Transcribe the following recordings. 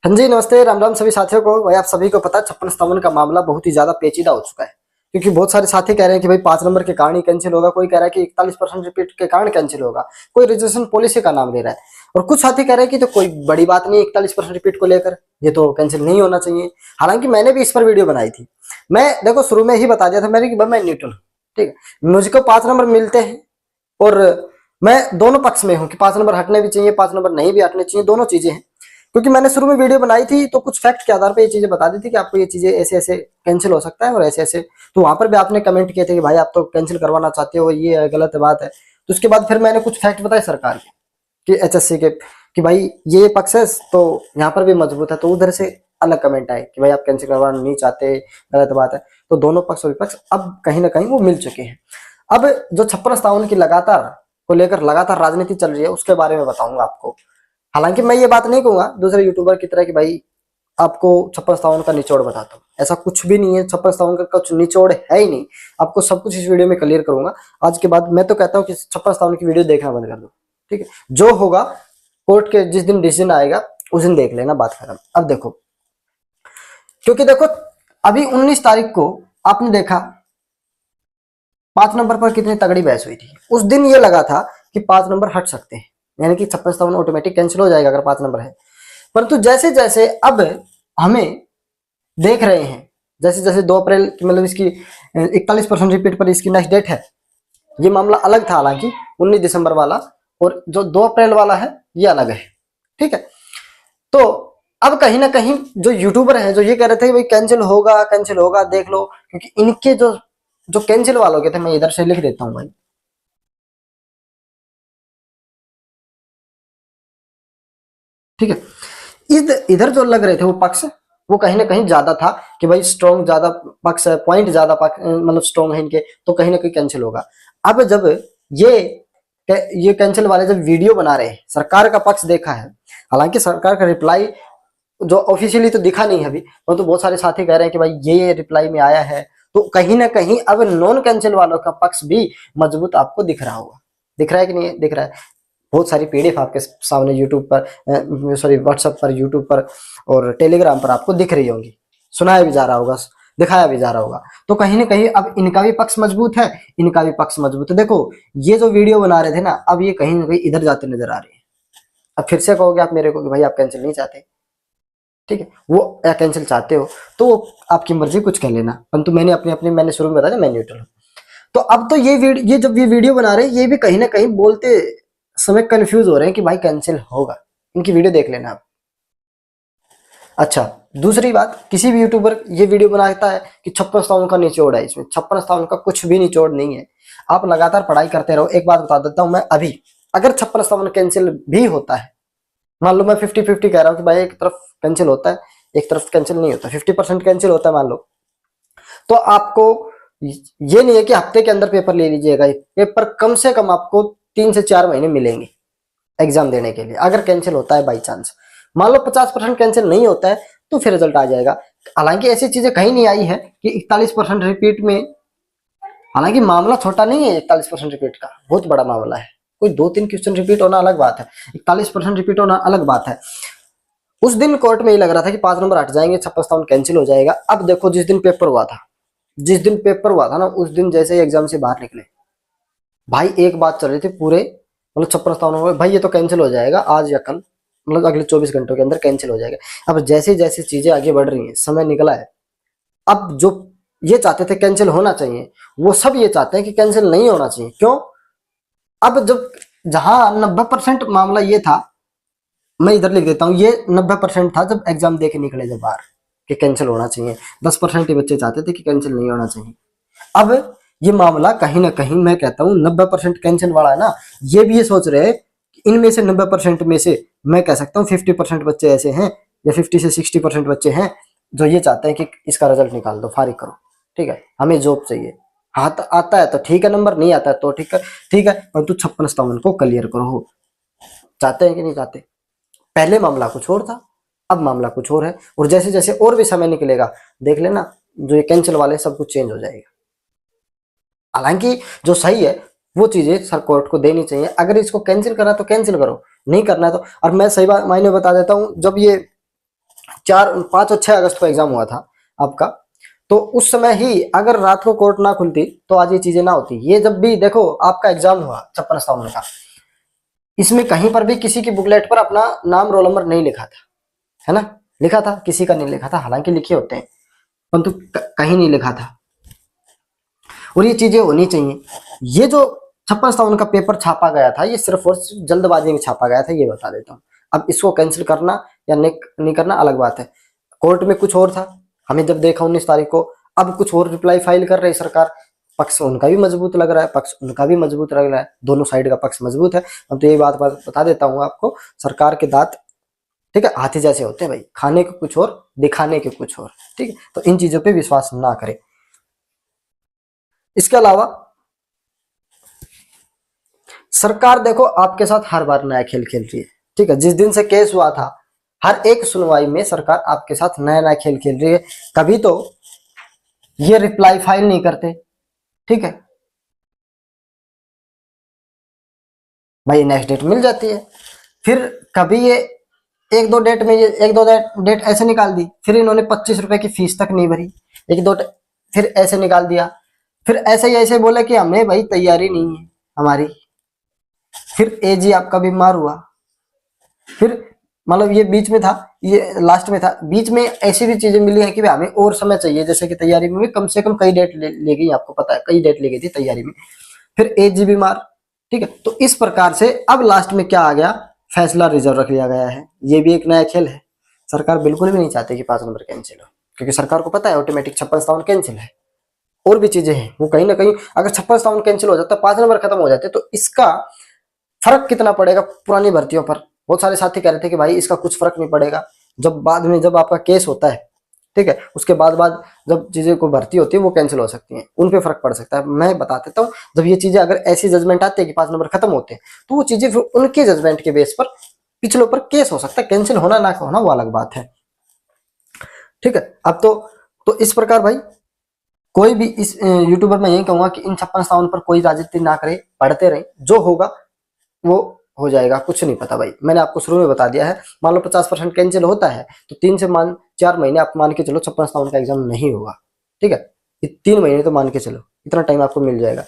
हाँ जी, नमस्ते, राम राम सभी साथियों को। भाई आप सभी को पता है 56-57 का मामला बहुत ही ज्यादा पेचीदा हो चुका है, क्योंकि बहुत सारे साथी कह रहे हैं कि भाई 5 नंबर के कारण ही कैंसिल होगा, कोई कह रहा है कि 41% रिपीट के कारण कैंसिल होगा, कोई रिजर्वेशन पॉलिसी का नाम ले रहा है, और कुछ साथी कह रहे हैं कि तो कोई बड़ी बात नहीं 41% रिपीट को लेकर, ये तो कैंसिल नहीं होना चाहिए। हालांकि मैंने भी इस पर वीडियो बनाई थी। मैं देखो शुरू में ही बता दिया था मैंने कि भाई मैं न्यूट्रल हूँ, ठीक है। मुझको 5 नंबर मिलते हैं और मैं दोनों पक्ष में हूँ कि 5 नंबर हटने भी चाहिए, 5 नंबर नहीं भी हटने चाहिए, दोनों चीजें हैं। क्योंकि मैंने शुरू में वीडियो बनाई थी तो कुछ फैक्ट के आधार पर ये चीजें बता दी थी कि आपको ये चीजें ऐसे ऐसे कैंसिल हो सकता है और ऐसे ऐसे। तो वहां पर भी आपने कमेंट किए थे कि भाई आप तो कैंसिल करवाना चाहते हो, ये है, गलत बात है। तो उसके बाद फिर मैंने कुछ फैक्ट बताए सरकार के कि एचएससी के कि भाई ये पक्ष है तो यहाँ पर भी मजबूत है। तो उधर से अलग कमेंट आए कि भाई आप कैंसिल करवाना नहीं चाहते, गलत बात है। तो दोनों पक्ष और विपक्ष अब कहीं ना कहीं वो मिल चुके हैं। अब जो 56-57 की लगातार को लेकर लगातार राजनीति चल रही है उसके बारे में बताऊंगा आपको। हालांकि मैं ये बात नहीं कहूंगा दूसरे यूट्यूबर की तरह कि भाई आपको 56-57 का निचोड़ बताता हूँ, ऐसा कुछ भी नहीं है। 56-57 का कुछ निचोड़ है ही नहीं। आपको सब कुछ इस वीडियो में क्लियर करूंगा। आज के बाद मैं तो कहता हूँ कि 56-57 की वीडियो देखना बंद कर दो, ठीक है। जो होगा कोर्ट के जिस दिन डिसीजन आएगा उस दिन देख लेना, बात खत्म। अब देखो, क्योंकि देखो अभी 19 तारीख को आपने देखा 5 नंबर पर कितनी तगड़ी बहस हुई थी। उस दिन ये लगा था कि 5 नंबर हट सकते हैं, यानी कि 56-57 ऑटोमेटिक कैंसिल हो जाएगा अगर 5 नंबर है। परंतु जैसे जैसे अब हमें देख रहे हैं, जैसे जैसे 2 अप्रैल मतलब इसकी 41% रिपीट पर इसकी नेक्स्ट डेट है। ये मामला अलग था हालांकि 19 दिसंबर वाला, और जो 2 अप्रैल वाला है ये अलग है, ठीक है। तो अब कहीं ना कहीं जो यूट्यूबर है जो ये कह रहे थे कि भाई कैंसिल होगा देख लो, क्योंकि इनके जो जो कैंसिल वालों के थे, मैं इधर से लिख देता हूं भाई, ठीक है। इधर जो लग रहे थे वो पक्ष, वो कहीं ना कहीं ज्यादा था कि भाई स्ट्रॉन्ग ज्यादा पक्ष है, पॉइंट ज्यादा मतलब स्ट्रॉन्ग है इनके, तो कहीं ना कहीं कैंसिल होगा। अब जब ये ये कैंसिल वाले जब वीडियो बना रहे हैं, सरकार का पक्ष देखा है। हालांकि सरकार का रिप्लाई जो ऑफिशियली तो दिखा नहीं है अभी, तो बहुत सारे साथी कह रहे हैं कि भाई ये रिप्लाई में आया है। तो कहीं ना कहीं अब नॉन कैंसिल वालों का पक्ष भी मजबूत आपको दिख रहा होगा। दिख रहा है कि नहीं दिख रहा है? बहुत सारी पीडीएफ आपके सामने यूट्यूब पर, सॉरी व्हाट्सएप पर, यूट्यूब पर और टेलीग्राम पर आपको दिख रही होंगी, सुनाया भी जा रहा होगा, दिखाया भी जा रहा होगा। तो कहीं ना कहीं अब इनका भी पक्ष मजबूत है, इनका भी पक्ष मजबूत है। देखो ये जो वीडियो बना रहे थे ना, अब ये कहीं ना कहीं इधर जाते नजर आ रहे हैं। अब फिर से कहोगे आप मेरे को कि भाई आप कैंसिल नहीं चाहते, ठीक है, वो या कैंसिल चाहते हो तो आपकी मर्जी, कुछ कह लेना। परंतु मैंने अपनी मैंने शुरू में बताया मैं न्यूट्रल हूँ। तो अब तो ये जब ये वीडियो बना रहे हैं ये भी कहीं ना कहीं बोलते समय कंफ्यूज हो रहे हैं कि भाई कैंसिल होगा। इनकी वीडियो देख लेना आप। अच्छा, दूसरी बात, किसी भी यूट्यूबर ये वीडियो बनाता है कि 56-57 का निचोड़ है, इसमें 56-57 का कुछ भी निचोड़ नहीं है। आप लगातार पढ़ाई करते रहो। एक बात बता देता हूं मैं, अभी अगर 56-57 कैंसिल भी होता है, मान लो मैं 50-50 कह रहा हूँ कि भाई एक तरफ कैंसिल होता है एक तरफ कैंसिल नहीं होता, 50% कैंसिल होता है मान लो, तो आपको ये नहीं है कि हफ्ते के अंदर पेपर ले लीजिएगा। पेपर कम से कम आपको 3 से 4 महीने मिलेंगे एग्जाम देने के लिए। अगर कैंसिल होता है बाई चांस, मान लो 50% कैंसिल नहीं होता है तो फिर रिजल्ट आ जाएगा। हालांकि ऐसी चीजें कहीं नहीं आई है कि 41% रिपीट में, हालांकि मामला छोटा नहीं है 41% रिपीट का, बहुत बड़ा मामला है। कोई 2-3 क्वेश्चन रिपीट होना अलग बात है, 41% रिपीट होना अलग बात है। उस दिन कोर्ट में ये लग रहा था कि 5 नंबर हट जाएंगे, 56-57 कैंसिल हो जाएगा। अब देखो जिस दिन पेपर हुआ था ना, उस दिन जैसे ही एग्जाम से बाहर निकले, भाई एक बात चल रही थी पूरे मतलब 56-57 भाई ये तो कैंसिल हो जाएगा आज या कल, मतलब अगले 24 घंटों के अंदर कैंसिल हो जाएगा। अब जैसे जैसे चीजें आगे बढ़ रही हैं, समय निकला है, अब जो ये चाहते थे कैंसिल होना चाहिए वो सब ये चाहते हैं कि कैंसिल नहीं होना चाहिए। क्यों? अब जब जहां 90% मामला ये था, मैं इधर लिख देता हूँ, ये 90% था जब एग्जाम दे के निकले जब बाहर कि कैंसिल होना चाहिए, 10% ही बच्चे चाहते थे कि कैंसिल नहीं होना चाहिए। अब ये मामला कहीं ना कहीं मैं कहता हूँ 90% कैंसिल वाला है ना, ये भी ये सोच रहे हैं कि इनमें से 90% में से मैं कह सकता हूँ 50% बच्चे ऐसे हैं या 50 से 60% बच्चे हैं जो ये चाहते हैं कि इसका रिजल्ट निकाल दो, फारिग करो, ठीक है, हमें जॉब चाहिए। हाथ आता है तो ठीक है, नंबर नहीं आता है तो ठीक है, परंतु 56-57 को क्लियर करो। चाहते हैं कि नहीं चाहते? पहले मामला कुछ और था, अब मामला कुछ और है। और जैसे जैसे और भी समय निकलेगा देख लेना, जो ये कैंसिल वाले सब कुछ चेंज हो जाएगा। हालांकि जो सही है वो चीजें सर कोर्ट को देनी चाहिए। अगर इसको कैंसिल करना है तो कैंसिल करो, नहीं करना है तो। और मैं सही बात मायने बता देता हूँ, जब ये 5 और 6 अगस्त को एग्जाम हुआ था आपका, तो उस समय ही अगर रात को कोर्ट ना खुलती तो आज ये चीजें ना होती। ये जब भी देखो आपका एग्जाम हुआ 56-57 का, इसमें कहीं पर भी किसी की बुकलेट पर अपना नाम रोल नंबर नहीं लिखा था, है ना, लिखा था, किसी का नहीं लिखा था, हालांकि लिखे होते हैं परंतु कहीं नहीं लिखा था। और ये चीजें होनी चाहिए। ये जो 56-57 का पेपर छापा गया था ये सिर्फ और सिर्फ जल्दबाजी में छापा गया था, ये बता देता हूँ। अब इसको कैंसिल करना या नहीं करना अलग बात है। कोर्ट में कुछ और था, हमें जब देखा 19 तारीख को, अब कुछ और रिप्लाई फाइल कर रही सरकार। पक्ष उनका भी मजबूत लग रहा है, पक्ष उनका भी मजबूत लग रहा है, दोनों साइड का पक्ष मजबूत है। अब तो ये बात बता देता हूँ आपको, सरकार के दांत ठीक है हाथी जैसे होते हैं भाई, खाने के कुछ और दिखाने के कुछ और, ठीक है। तो इन चीजों पे विश्वास ना करें। इसके अलावा सरकार देखो आपके साथ हर बार नया खेल खेल रही है, ठीक है। जिस दिन से केस हुआ था हर एक सुनवाई में सरकार आपके साथ नया नया खेल खेल रही है। कभी तो ये रिप्लाई फाइल नहीं करते, ठीक है भाई, नेक्स्ट डेट मिल जाती है। फिर कभी ये एक दो डेट ऐसे निकाल दी, फिर इन्होंने 25 रुपए की फीस तक नहीं भरी, एक दो फिर ऐसे निकाल दिया, फिर ऐसे ही ऐसे बोला कि हमें भाई तैयारी नहीं है हमारी। फिर एजी आपका बीमार हुआ, फिर मतलब ये बीच में था, ये लास्ट में था, बीच में ऐसी भी चीजें मिली है कि हमें और समय चाहिए, जैसे कि तैयारी में कम से कम कई डेट ले गई, आपको पता है कई डेट ले गई थी तैयारी में। फिर एजी बीमार, ठीक है। तो इस प्रकार से अब लास्ट में क्या आ गया, फैसला रिजर्व रख लिया गया है। ये भी एक नया खेल है। सरकार बिल्कुल भी नहीं चाहती कि 5 नंबर कैंसिल हो, क्योंकि सरकार को पता है ऑटोमेटिक 56-57 कैंसिल है। और भी चीजें हैं वो कहीं ना कहीं, अगर 56-57 कैंसिल हो जाता है 5 नंबर खत्म हो जाते तो इसका फर्क कितना पड़ेगा पुरानी भर्तियों पर। बहुत सारे साथी कह रहे थे कि भाई इसका कुछ फर्क नहीं पड़ेगा, जब बाद में जब आपका केस होता है, ठीक है, उसके बाद जब चीजें को भर्ती होती है वो कैंसिल हो सकती है, उन पे फर्क पड़ सकता है। मैं बता देता हूँ, जब ये चीजें अगर ऐसी जजमेंट आती है कि 5 नंबर खत्म होते हैं तो वो चीजें फिर उनके जजमेंट के बेस पर पिछलों पर केस हो सकता है, कैंसिल होना ना होना वो अलग बात है, ठीक है। अब तो इस प्रकार भाई कोई भी इस यूट्यूबर में यही कहूंगा कि इन 56-57 पर कोई राजनीति ना करे, पढ़ते रहे, जो होगा वो हो जाएगा, कुछ नहीं पता भाई। मैंने आपको शुरू में बता दिया है, मान लो 50% कैंसिल होता है तो 3 से 4 महीने आप मान के चलो 56-57 का एग्जाम नहीं होगा, ठीक है। 3 महीने तो मान के चलो, इतना टाइम आपको मिल जाएगा।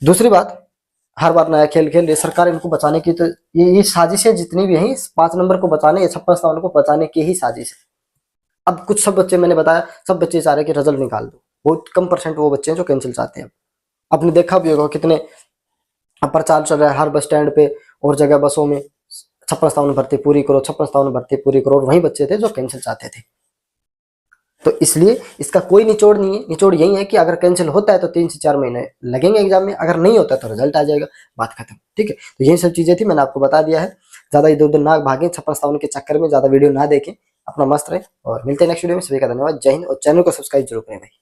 दूसरी बात, हर बार नया खेल खेल रही सरकार, इनको बचाने की तो ये साजिशें जितनी भी हैं 5 नंबर को बचाने या 56-57 को बचाने की ही साजिश है। अब कुछ सब बच्चे, मैंने बताया सब बच्चे चाह रहे कि रिजल्ट निकाल दो, बहुत कम परसेंट वो बच्चे हैं जो कैंसिल चाहते हैं। आपने देखा भी होगा कितने प्रचार चल रहा है हर बस स्टैंड पे और जगह बसों में, 56-57 भर्ती पूरी करो, 56-57 भर्ती पूरी करो, और वही बच्चे थे जो कैंसिल चाहते थे। तो इसलिए इसका कोई निचोड़ नहीं है, निचोड़ यही है कि अगर कैंसिल होता है तो 3 से 4 महीने लगेंगे एग्जाम में, अगर नहीं होता तो रिजल्ट आ जाएगा, बात खत्म, ठीक है। तो यही सब चीजें थी, मैंने आपको बता दिया है। ज्यादा इधर उधर ना भागें, 56-57 के चक्कर में ज्यादा वीडियो ना देखें, अपना मस्त रहे, और मिलते हैं नेक्स्ट वीडियो में। सभी का धन्यवाद, जय हिंद, और चैनल को सब्सक्राइब जरूर करें भाई।